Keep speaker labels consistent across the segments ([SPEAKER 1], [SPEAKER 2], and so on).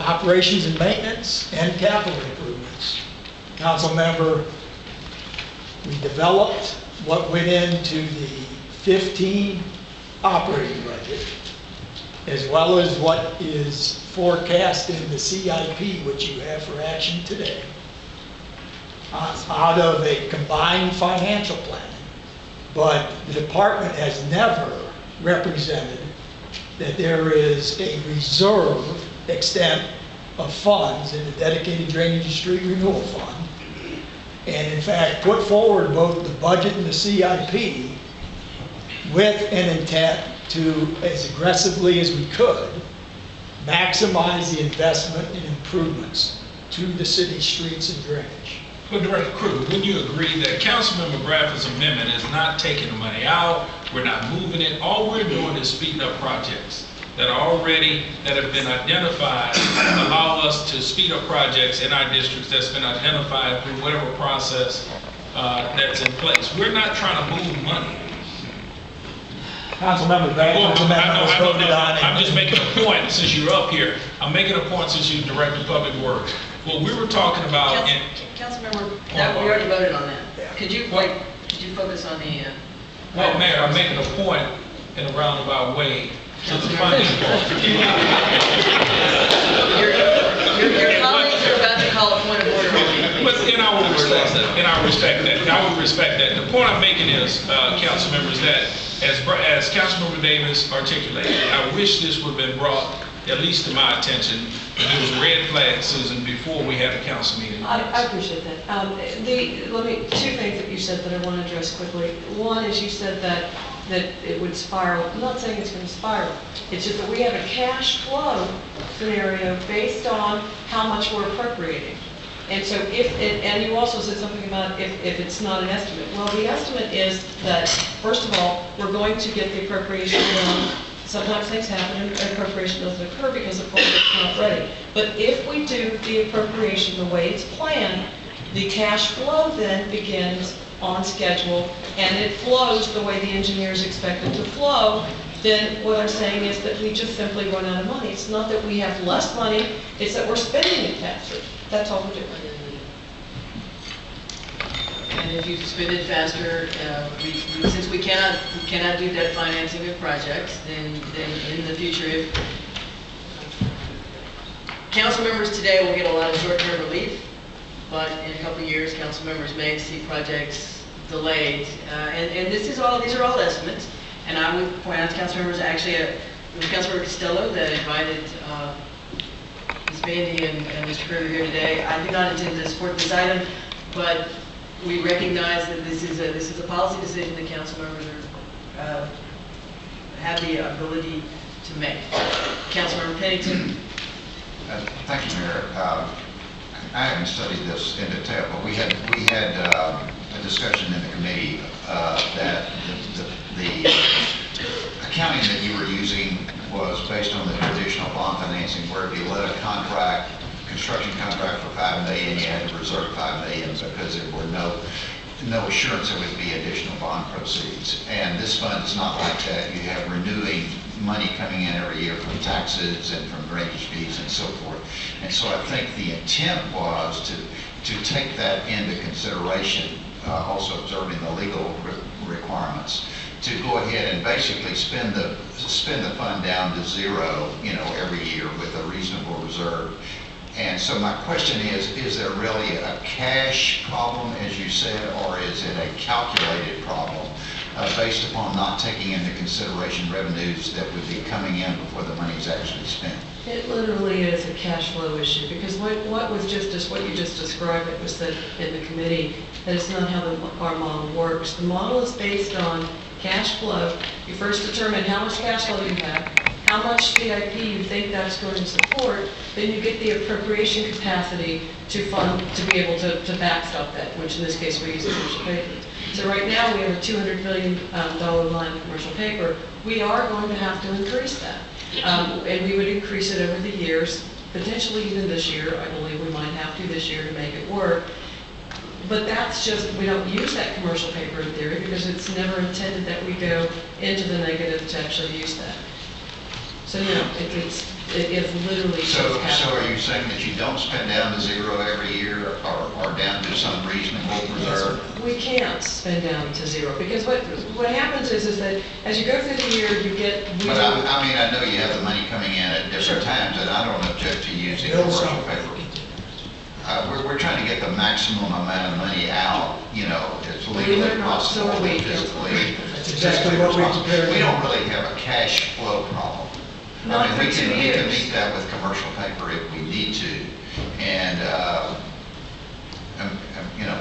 [SPEAKER 1] operations and maintenance, and capital improvements. Council member, we developed what went into the 15 operating budget, as well as what is forecast in the CIP, which you have for action today, out of a combined financial plan. But the department has never represented that there is a reserve extent of funds in the dedicated drainage and street renewal fund. And in fact, put forward both the budget and the CIP with an intent to, as aggressively as we could, maximize the investment in improvements to the city streets and drainage.
[SPEAKER 2] But Director Kruger, wouldn't you agree that Councilmember Bradford's amendment is not taking the money out, we're not moving it, all we're doing is speeding up projects that have been identified, allow us to speed up projects in our districts that's been identified through whatever process that's in place. We're not trying to move money.
[SPEAKER 1] Councilmember Bradford's amendment was voted on.
[SPEAKER 2] I'm just making a point since you're up here. I'm making a point since you direct the public works. What we were talking about
[SPEAKER 3] Councilmember, that, we already voted on that.
[SPEAKER 1] Yeah.
[SPEAKER 3] Could you focus on the?
[SPEAKER 2] Well, Mayor, I'm making a point in a roundabout way to the funding part.
[SPEAKER 3] Your colleagues are about to call a point of order on you.
[SPEAKER 2] But and I would respect that. And I would respect that. The point I'm making is, council members, that as Councilmember Davis articulated, I wish this would have been brought at least to my attention. It was red flag, Susan, before we had a council meeting.
[SPEAKER 4] I appreciate that. Two things that you said that I want to address quickly. One is you said that it would spiral. I'm not saying it's going to spiral. It's just that we have a cash flow scenario based on how much we're appropriating. And so and you also said something about if it's not an estimate. Well, the estimate is that, first of all, we're going to get the appropriation done. Sometimes things happen and appropriation doesn't occur because the project's not ready. But if we do the appropriation the way it's planned, the cash flow then begins on schedule and it flows the way the engineers expect it to flow. Then what I'm saying is that we just simply run out of money. It's not that we have less money, it's that we're spending it faster. That's all we're doing.
[SPEAKER 3] And if you spend it faster, since we cannot do debt financing of projects, then in the future, if council members today will get a lot of short-term relief, but in a couple of years, council members may see projects delayed. And these are all estimates. And I would point out to council members, actually, it was Councilmember Costello that invited Ms. Bandy and Mr. Kruger here today. I do not intend to support this item, but we recognize that this is a policy decision that council members have the ability to make. Councilmember Pennington.
[SPEAKER 5] Thank you, Mayor. I haven't studied this in detail, but we had a discussion in the committee that the accounting that you were using was based on the traditional bond financing, where if you let a construction contract for $5 million, you had to reserve $5 million because there were no assurance there would be additional bond proceeds. And this fund is not like that. You have renewing money coming in every year from taxes and from drainage fees and so forth. And so I think the intent was to take that into consideration, also observing the legal requirements, to go ahead and basically spend the fund down to zero, every year with a reasonable reserve. And so my question is there really a cash problem, as you said, or is it a calculated problem based upon not taking into consideration revenues that would be coming in before the money is actually spent?
[SPEAKER 4] It literally is a cash flow issue, because what you just described, it was said in the committee, that it's not how our model works. The model is based on cash flow. You first determine how much cash flow you have, how much CIP you think that's going to support, then you get the appropriation capacity to be able to backstop that, which in this case we use commercial paper. So right now we have a $200 million line of commercial paper. We are going to have to increase that. And we would increase it over the years, potentially even this year. I believe we might have to this year to make it work. But that's just, we don't use that commercial paper in theory because it's never intended that we go into the negative to actually use that. So, It is literally just
[SPEAKER 5] So
[SPEAKER 4] categories.
[SPEAKER 5] are you saying that you don't spend down to zero every year or down to some reasonable reserve?
[SPEAKER 4] We can't spend down to zero, because what happens is that as you go through the year, you get.
[SPEAKER 5] But I mean, I know you have the money coming in at different
[SPEAKER 4] Sure.
[SPEAKER 5] times, and I don't object to using
[SPEAKER 1] Bills
[SPEAKER 5] commercial
[SPEAKER 1] are-
[SPEAKER 5] paper. We're trying to get the maximum amount of money out, you know, as
[SPEAKER 4] Believe it
[SPEAKER 5] legally
[SPEAKER 4] or not, so
[SPEAKER 5] possible,
[SPEAKER 4] are we.
[SPEAKER 5] physically.
[SPEAKER 1] That's exactly what we prepared.
[SPEAKER 5] We don't really have a cash flow problem.
[SPEAKER 4] Not
[SPEAKER 5] I mean,
[SPEAKER 4] for
[SPEAKER 5] we
[SPEAKER 4] 2
[SPEAKER 5] can
[SPEAKER 4] years.
[SPEAKER 5] meet that with commercial paper if we need to. And, you know,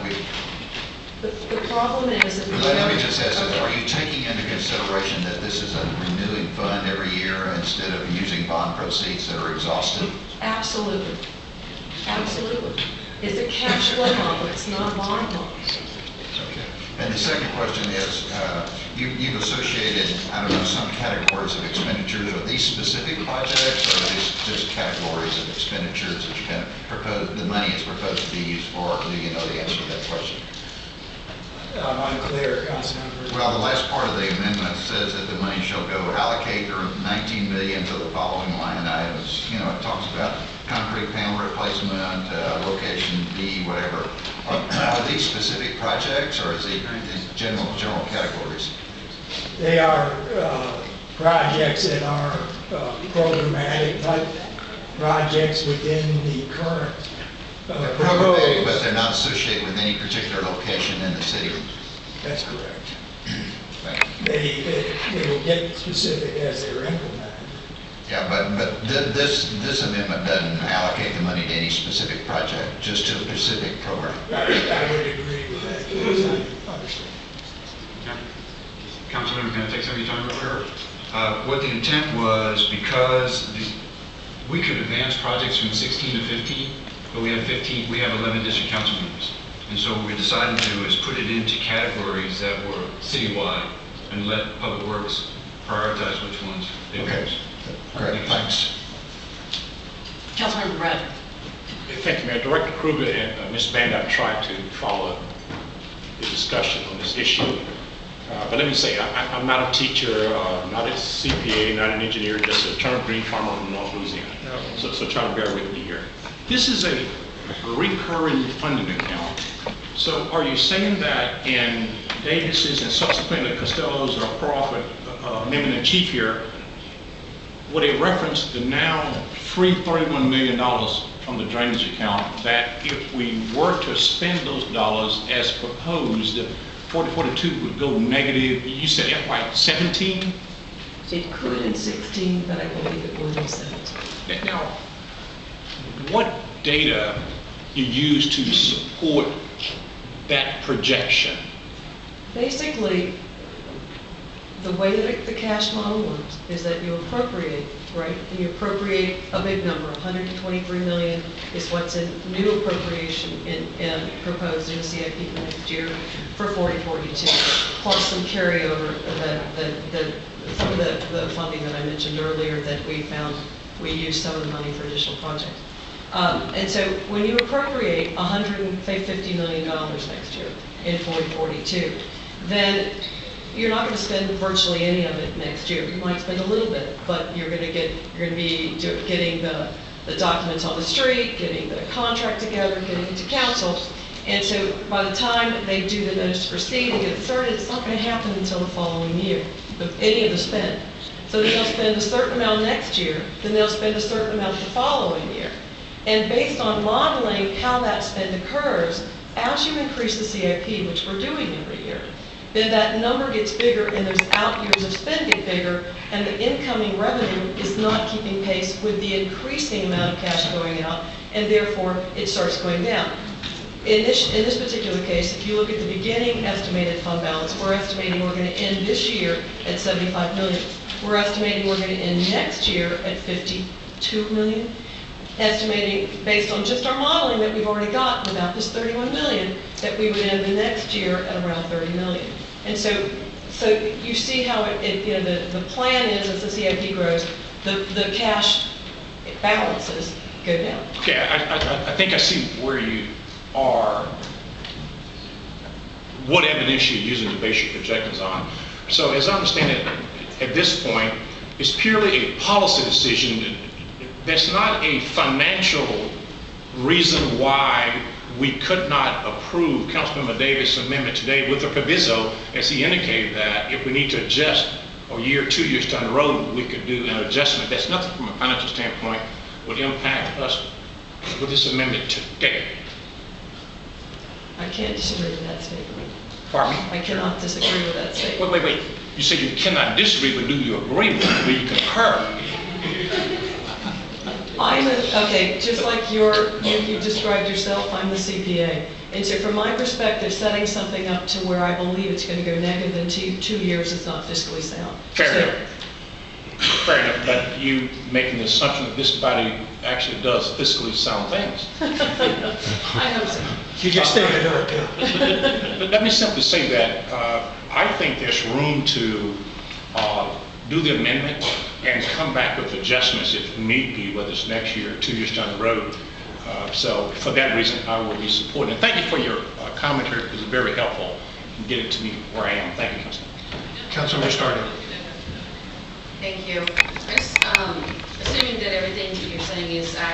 [SPEAKER 4] The problem is that.
[SPEAKER 5] let me just ask this,
[SPEAKER 4] Okay.
[SPEAKER 5] are you taking into consideration that this is a renewing fund every year instead of using bond proceeds that are exhausted?
[SPEAKER 4] Absolutely. Absolutely. It's a cash flow model, it's not a bond model.
[SPEAKER 5] Okay. And the second question is, you've associated, I don't know, some categories of expenditures. Are these specific projects, or are these just categories of expenditures that you kind of propose, the money is proposed to be used for? Do you know the answer to that question?
[SPEAKER 1] I'm unclear, Councilmember.
[SPEAKER 5] Well, the last part of the amendment says that the money shall go allocate the 19 million to the following line items. You know, it talks about concrete panel replacement, location B, whatever. Are these specific projects, or is it general categories?
[SPEAKER 1] They are projects that are programmatic type projects within the current
[SPEAKER 5] They're programmatic, but
[SPEAKER 1] proposed.
[SPEAKER 5] they're not associated with any particular location in the city.
[SPEAKER 1] That's correct.
[SPEAKER 5] Right.
[SPEAKER 1] They will get specific as they're implemented.
[SPEAKER 5] Yeah, but this amendment doesn't allocate the money to any specific project, just to a specific program.
[SPEAKER 1] I would agree with that, because I understand.
[SPEAKER 6] Okay. Councilmember, can I take some of your time over here? What the intent was, because we could advance projects from 16 to 15, but we have 11 district council members. And so what we decided to do is put it into categories that were citywide and let Public Works prioritize which ones they would
[SPEAKER 5] Okay.
[SPEAKER 6] use.
[SPEAKER 5] Great, thanks.
[SPEAKER 3] Councilmember Bradford.
[SPEAKER 7] Thank you, Mayor. Director Kruger and Ms. Bandot tried to follow the discussion on this issue. But let me say, I'm not a teacher, not a CPA, not an engineer, just a turnip green farmer from North Louisiana. So try to bear with me here. This is a recurring funding account. So are you saying that in Davis's and subsequently Costello's or Crawford amendment in chief here, would they reference the now free $31 million from the drainage account, that if we were to spend those dollars as proposed, 4042 would go negative, you said FY 17?
[SPEAKER 4] It could in 16, but I believe it would in 17.
[SPEAKER 7] Now, what data you use to support that projection?
[SPEAKER 4] Basically, the way that the cash model works is that you appropriate, right? And you appropriate a big number, 123 million is what's in new appropriation in proposed in the CIP for next year for 4042, plus some carryover, some of the funding that I mentioned earlier that we found we used some of the money for additional projects. And so when you appropriate $150 million next year in 4042, then you're not going to spend virtually any of it next year. You might spend a little bit, but you're going to be getting the documents on the street, getting the contract together, getting it to council. And so by the time they do the notice to proceed and get it started, it's not going to happen until the following year, any of the spend. So then they'll spend a certain amount next year, then they'll spend a certain amount the following year. And based on modeling how that spend occurs, as you increase the CIP, which we're doing every year, then that number gets bigger and those out years of spend get bigger, and the incoming revenue is not keeping pace with the increasing amount of cash going out, and therefore it starts going down. In this particular case, if you look at the beginning estimated fund balance, we're estimating we're going to end this year at 75 million. We're estimating we're going to end next year at 52 million. Estimating, based on just our modeling that we've already got without this 31 million, that we would end the next year at around 30 million. And so you see how the plan is, as the CIP grows, the cash balances go down.
[SPEAKER 7] Okay, I think I see where you are, what evidence you're using to base your projections on. So as I understand it, at this point, it's purely a policy decision there's not a financial reason why we could not approve Councilmember Davis' amendment today with the proviso, as he indicated, that if we need to adjust a year, 2 years down the road, we could do an adjustment. That's nothing from a financial standpoint would impact us with this amendment today.
[SPEAKER 4] I can't disagree with that statement.
[SPEAKER 7] Pardon me?
[SPEAKER 4] I cannot disagree with that statement.
[SPEAKER 7] Wait. You said you cannot disagree, but do you agree with it? Do you concur?
[SPEAKER 4] Okay, just like you described yourself, I'm the CPA. And so from my perspective, setting something up to where I believe it's going to go negative in 2 years is not fiscally sound.
[SPEAKER 7] Fair enough, but you making the assumption that this body actually does fiscally sound things.
[SPEAKER 4] I hope so.
[SPEAKER 1] You just stated her opinion.
[SPEAKER 7] But let me simply say that I think there's room to do the amendment and come back with adjustments if need be, whether it's next year or 2 years down the road. So for that reason, I will be supporting. And thank you for your commentary. It was very helpful in getting to me where I am. Thank you, Councilman.
[SPEAKER 6] Councilmember Stark.
[SPEAKER 8] Thank you. Assuming that everything that you're saying is accurate,